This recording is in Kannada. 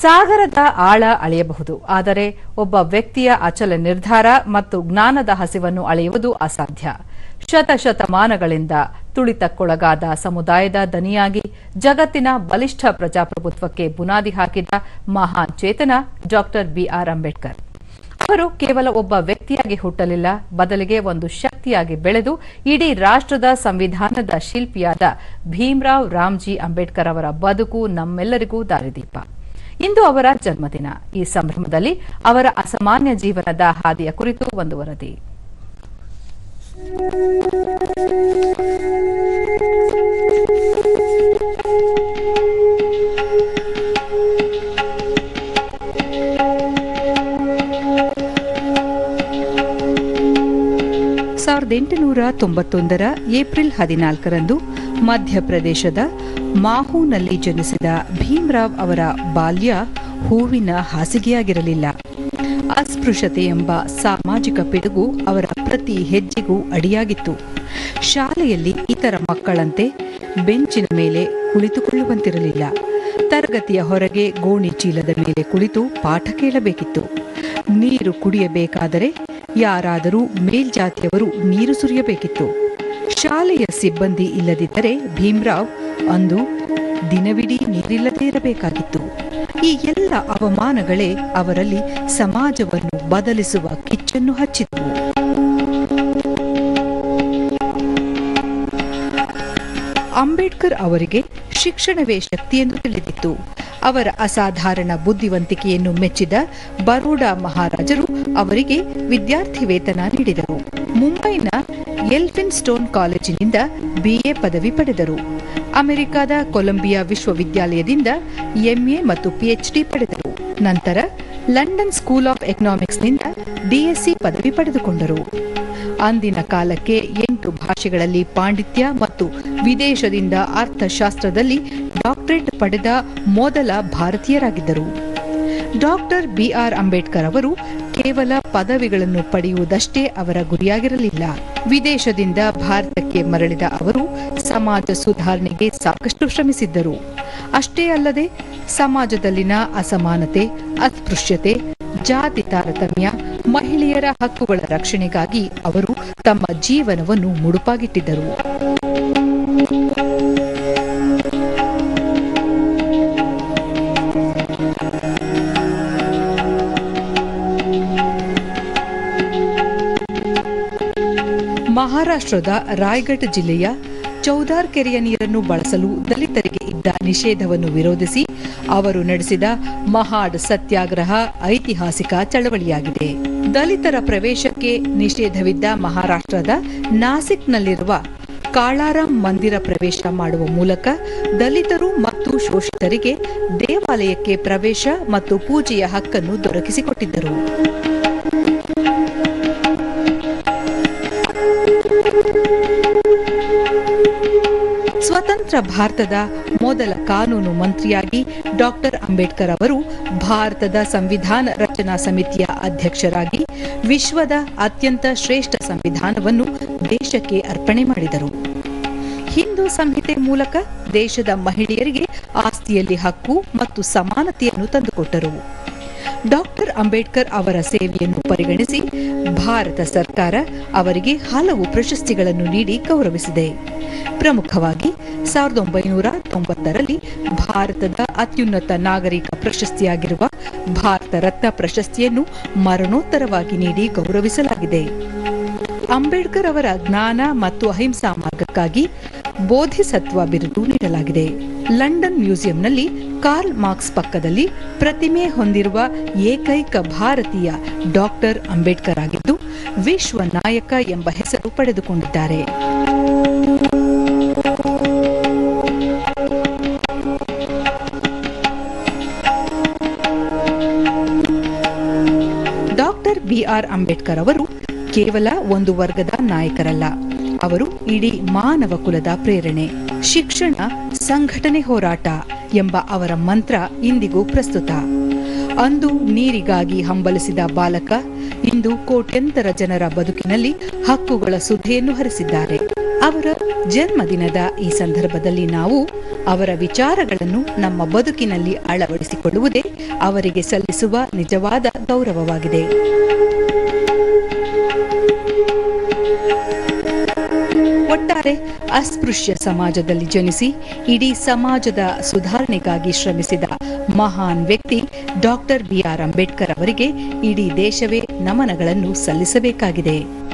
ಸಾಗರದ ಆಳ ಅಳೆಯಬಹುದು, ಆದರೆ ಒಬ್ಬ ವ್ಯಕ್ತಿಯ ಅಚಲ ನಿರ್ಧಾರ ಮತ್ತು ಜ್ಞಾನದ ಹಸಿವನ್ನು ಅಳೆಯುವುದು ಅಸಾಧ್ಯ. ಶತಶತಮಾನಗಳಿಂದ ತುಳಿತಕ್ಕೊಳಗಾದ ಸಮುದಾಯದ ದನಿಯಾಗಿ ಜಗತ್ತಿನ ಬಲಿಷ್ಠ ಪ್ರಜಾಪ್ರಭುತ್ವಕ್ಕೆ ಬುನಾದಿ ಹಾಕಿದ ಮಹಾನ್ ಚೇತನ ಡಾಕ್ಟರ್ ಬಿಆರ್ ಅಂಬೇಡ್ಕರ್. ಅವರು ಕೇವಲ ಒಬ್ಬ ವ್ಯಕ್ತಿಯಾಗಿ ಹುಟ್ಟಲಿಲ್ಲ, ಬದಲಿಗೆ ಒಂದು ಶಕ್ತಿಯಾಗಿ ಬೆಳೆದು ಇಡೀ ರಾಷ್ಟ್ರದ ಸಂವಿಧಾನದ ಶಿಲ್ಪಿಯಾದ ಭೀಮರಾವ್ ರಾಮ್ಜಿ ಅಂಬೇಡ್ಕರ್ ಅವರ ಬದುಕು ನಮ್ಮೆಲ್ಲರಿಗೂ ದಾರಿದೀಪ. ಇಂದು ಅವರ ಜನ್ಮದಿನ. ಈ ಸಂಭ್ರಮದಲ್ಲಿ ಅವರ ಅಸಾಮಾನ್ಯ ಜೀವನದ ಹಾದಿಯ ಕುರಿತು ಒಂದು ವರದಿ. ಸಾವಿರದ 1891 ಏಪ್ರಿಲ್ 14ರಂದು ಮಧ್ಯಪ್ರದೇಶದ ಮಾಹುನಲ್ಲಿ ಜನಿಸಿದ ಭೀಮರಾವ್ ಅವರ ಬಾಲ್ಯ ಹೂವಿನ ಹಾಸಿಗೆಯಾಗಿರಲಿಲ್ಲ. ಅಸ್ಪೃಶ್ಯತೆ ಎಂಬ ಸಾಮಾಜಿಕ ಪಿಡುಗು ಅವರ ಪ್ರತಿ ಹೆಜ್ಜೆಗೂ ಅಡಿಯಾಗಿತ್ತು. ಶಾಲೆಯಲ್ಲಿ ಇತರ ಮಕ್ಕಳಂತೆ ಬೆಂಚಿನ ಮೇಲೆ ಕುಳಿತುಕೊಳ್ಳುವಂತಿರಲಿಲ್ಲ. ತರಗತಿಯ ಹೊರಗೆ ಗೋಣಿ ಚೀಲದ ಮೇಲೆ ಕುಳಿತು ಪಾಠ ಕೇಳಬೇಕಿತ್ತು. ನೀರು ಕುಡಿಯಬೇಕಾದರೆ ಯಾರಾದರೂ ಮೇಲ್ಜಾತಿಯವರು ನೀರು ಸುರಿಯಬೇಕಿತ್ತು. ಶಾಲೆಯ ಸಿಬ್ಬಂದಿ ಇಲ್ಲದಿದ್ದರೆ ಭೀಮರಾವ್ ಅಂದು ದಿನವಿಡೀ ನೀರಿಲ್ಲದೇ ಇರಬೇಕಾಗಿತ್ತು. ಈ ಎಲ್ಲ ಅವಮಾನಗಳೇ ಅವರಲ್ಲಿ ಸಮಾಜವನ್ನು ಬದಲಿಸುವ ಕಿಚ್ಚನ್ನು ಹಚ್ಚಿದ್ದವು. ಅಂಬೇಡ್ಕರ್ ಅವರಿಗೆ ಶಿಕ್ಷಣವೇ ಶಕ್ತಿ ಎಂದು ತಿಳಿದಿತ್ತು. ಅವರ ಅಸಾಧಾರಣ ಬುದ್ಧಿವಂತಿಕೆಯನ್ನು ಮೆಚ್ಚಿದ ಬರೋಡಾ ಮಹಾರಾಜರು ಅವರಿಗೆ ವಿದ್ಯಾರ್ಥಿ ವೇತನ ನೀಡಿದರು. ಮುಂಬೈನ ಎಲ್ಫಿನ್ಸ್ಟೋನ್ ಕಾಲೇಜಿನಿಂದ ಬಿಎ ಪದವಿ ಪಡೆದರು. ಅಮೆರಿಕದ ಕೊಲಂಬಿಯಾ ವಿಶ್ವವಿದ್ಯಾಲಯದಿಂದ ಎಂಎ ಮತ್ತು ಪಿಎಚ್ಡಿ ಪಡೆದರು. ನಂತರ ಲಂಡನ್ ಸ್ಕೂಲ್ ಆಫ್ ಎಕನಾಮಿಕ್ಸ್ನಿಂದ ಡಿಎಸ್ಸಿ ಪದವಿ ಪಡೆದುಕೊಂಡರು. ಅಂದಿನ ಕಾಲಕ್ಕೆ 8 ಭಾಷೆಗಳಲ್ಲಿ ಪಾಂಡಿತ್ಯ ಮತ್ತು ವಿದೇಶದಿಂದ ಅರ್ಥಶಾಸ್ತ್ರದಲ್ಲಿ ಡಾಕ್ಟರೇಟ್ ಪಡೆದ ಮೊದಲ ಭಾರತೀಯರಾಗಿದ್ದರು. ಡಾಕ್ಟರ್ ಬಿಆರ್ ಅಂಬೇಡ್ಕರ್ ಅವರು ಕೇವಲ ಪದವಿಗಳನ್ನು ಪಡೆಯುವುದಷ್ಟೇ ಅವರ ಗುರಿಯಾಗಿರಲಿಲ್ಲ. ವಿದೇಶದಿಂದ ಭಾರತಕ್ಕೆ ಮರಳಿದ ಅವರು ಸಮಾಜ ಸುಧಾರಣೆಗೆ ಸಾಕಷ್ಟು ಶ್ರಮಿಸಿದ್ದರು. ಅಷ್ಟೇ ಅಲ್ಲದೆ ಸಮಾಜದಲ್ಲಿನ ಅಸಮಾನತೆ, ಅಸ್ಪೃಶ್ಯತೆ, ಜಾತಿ ತಾರತಮ್ಯ, ಮಹಿಳೆಯರ ಹಕ್ಕುಗಳ ರಕ್ಷಣೆಗಾಗಿ ಅವರು ತಮ್ಮ ಜೀವನವನ್ನು ಮುಡುಪಾಗಿಟ್ಟಿದ್ದರು. ಮಹಾರಾಷ್ಟ್ರದ ರಾಯ್ಗಢ್ ಜಿಲ್ಲೆಯ ಚೌದಾರ್ ಕೆರೆಯ ನೀರನ್ನು ಬಳಸಲು ದಲಿತರಿಗೆ ಇದ್ದ ನಿಷೇಧವನ್ನು ವಿರೋಧಿಸಿ ಅವರು ನಡೆಸಿದ ಮಹಾಡ್ ಸತ್ಯಾಗ್ರಹ ಐತಿಹಾಸಿಕ ಚಳವಳಿಯಾಗಿದೆ. ದಲಿತರ ಪ್ರವೇಶಕ್ಕೆ ನಿಷೇಧವಿದ್ದ ಮಹಾರಾಷ್ಟ್ರದ ನಾಸಿಕ್ನಲ್ಲಿರುವ ಕಾಳಾರಾಮ್ ಮಂದಿರ ಪ್ರವೇಶ ಮಾಡುವ ಮೂಲಕ ದಲಿತರು ಮತ್ತು ಶೋಷಿತರಿಗೆ ದೇವಾಲಯಕ್ಕೆ ಪ್ರವೇಶ ಮತ್ತು ಪೂಜೆಯ ಹಕ್ಕನ್ನು ದೊರಕಿಸಿಕೊಟ್ಟಿದ್ದರು. ಸ್ವತಂತ್ರ ಭಾರತದ ಮೊದಲ ಕಾನೂನು ಮಂತ್ರಿಯಾಗಿ ಡಾಕ್ಟರ್ ಅಂಬೇಡ್ಕರ್ ಅವರು ಭಾರತದ ಸಂವಿಧಾನ ರಚನಾ ಸಮಿತಿಯ ಅಧ್ಯಕ್ಷರಾಗಿ ವಿಶ್ವದ ಅತ್ಯಂತ ಶ್ರೇಷ್ಠ ಸಂವಿಧಾನವನ್ನು ದೇಶಕ್ಕೆ ಅರ್ಪಣೆ ಮಾಡಿದರು. ಹಿಂದೂ ಸಂಹಿತೆ ಮೂಲಕ ದೇಶದ ಮಹಿಳೆಯರಿಗೆ ಆಸ್ತಿಯಲ್ಲಿ ಹಕ್ಕು ಮತ್ತು ಸಮಾನತೆಯನ್ನು ತಂದುಕೊಟ್ಟರು. ಡಾಕ್ಟರ್ ಅಂಬೇಡ್ಕರ್ ಅವರ ಸೇವೆಯನ್ನು ಪರಿಗಣಿಸಿ ಭಾರತ ಸರ್ಕಾರ ಅವರಿಗೆ ಹಲವು ಪ್ರಶಸ್ತಿಗಳನ್ನು ನೀಡಿ ಗೌರವಿಸಿದೆ. ಪ್ರಮುಖವಾಗಿ 1990ರಲ್ಲಿ ಭಾರತದ ಅತ್ಯುನ್ನತ ನಾಗರಿಕ ಪ್ರಶಸ್ತಿಯಾಗಿರುವ ಭಾರತ ರತ್ನ ಪ್ರಶಸ್ತಿಯನ್ನು ಮರಣೋತ್ತರವಾಗಿ ನೀಡಿ ಗೌರವಿಸಲಾಗಿದೆ. ಅಂಬೇಡ್ಕರ್ ಅವರ ಜ್ಞಾನ ಮತ್ತು ಅಹಿಂಸಾ ಮಾರ್ಗಕ್ಕಾಗಿ ಬೋಧಿಸತ್ವ ಬಿರುದು ನೀಡಲಾಗಿದೆ. ಲಂಡನ್ ಮ್ಯೂಸಿಯಂನಲ್ಲಿ ಕಾರ್ಲ್ ಮಾರ್ಕ್ಸ್ ಪಕ್ಕದಲ್ಲಿ ಪ್ರತಿಮೆ ಹೊಂದಿರುವ ಏಕೈಕ ಭಾರತೀಯ ಡಾಕ್ಟರ್ ಅಂಬೇಡ್ಕರ್ ಆಗಿದ್ದು ವಿಶ್ವ ನಾಯಕ ಎಂಬ ಹೆಸರು ಪಡೆದುಕೊಂಡಿದ್ದಾರೆ. ಡಾಕ್ಟರ್ ಬಿಆರ್ ಅಂಬೇಡ್ಕರ್ ಅವರು ಕೇವಲ ಒಂದು ವರ್ಗದ ನಾಯಕರಲ್ಲ, ಅವರು ಇಡೀ ಮಾನವ ಕುಲದ ಪ್ರೇರಣೆ. ಶಿಕ್ಷಣ ಸಂಘಟನೆ ಹೋರಾಟ ಎಂಬ ಅವರ ಮಂತ್ರ ಇಂದಿಗೂ ಪ್ರಸ್ತುತ. ಅಂದು ನೀರಿಗಾಗಿ ಹಂಬಲಿಸಿದ ಬಾಲಕ ಇಂದು ಕೋಟ್ಯಂತರ ಜನರ ಬದುಕಿನಲ್ಲಿ ಹಕ್ಕುಗಳ ಸುಧೆಯನ್ನು ಹರಿಸಿದ್ದಾರೆ. ಅವರ ಜನ್ಮದಿನದ ಈ ಸಂದರ್ಭದಲ್ಲಿ ನಾವು ಅವರ ವಿಚಾರಗಳನ್ನು ನಮ್ಮ ಬದುಕಿನಲ್ಲಿ ಅಳವಡಿಸಿಕೊಳ್ಳುವುದೇ ಅವರಿಗೆ ಸಲ್ಲಿಸುವ ನಿಜವಾದ ಗೌರವವಾಗಿದೆ. ಒಟ್ಟಾರೆ ಅಸ್ಪೃಶ್ಯ ಸಮಾಜದಲ್ಲಿ ಜನಿಸಿ ಇಡೀ ಸಮಾಜದ ಸುಧಾರಣೆಗಾಗಿ ಶ್ರಮಿಸಿದ ಮಹಾನ್ ವ್ಯಕ್ತಿ ಡಾಕ್ಟರ್ ಬಿ.ಆರ್. ಅಂಬೇಡ್ಕರ್ ಅವರಿಗೆ ಇಡೀ ದೇಶವೇ ನಮನಗಳನ್ನು ಸಲ್ಲಿಸಬೇಕಾಗಿದೆ.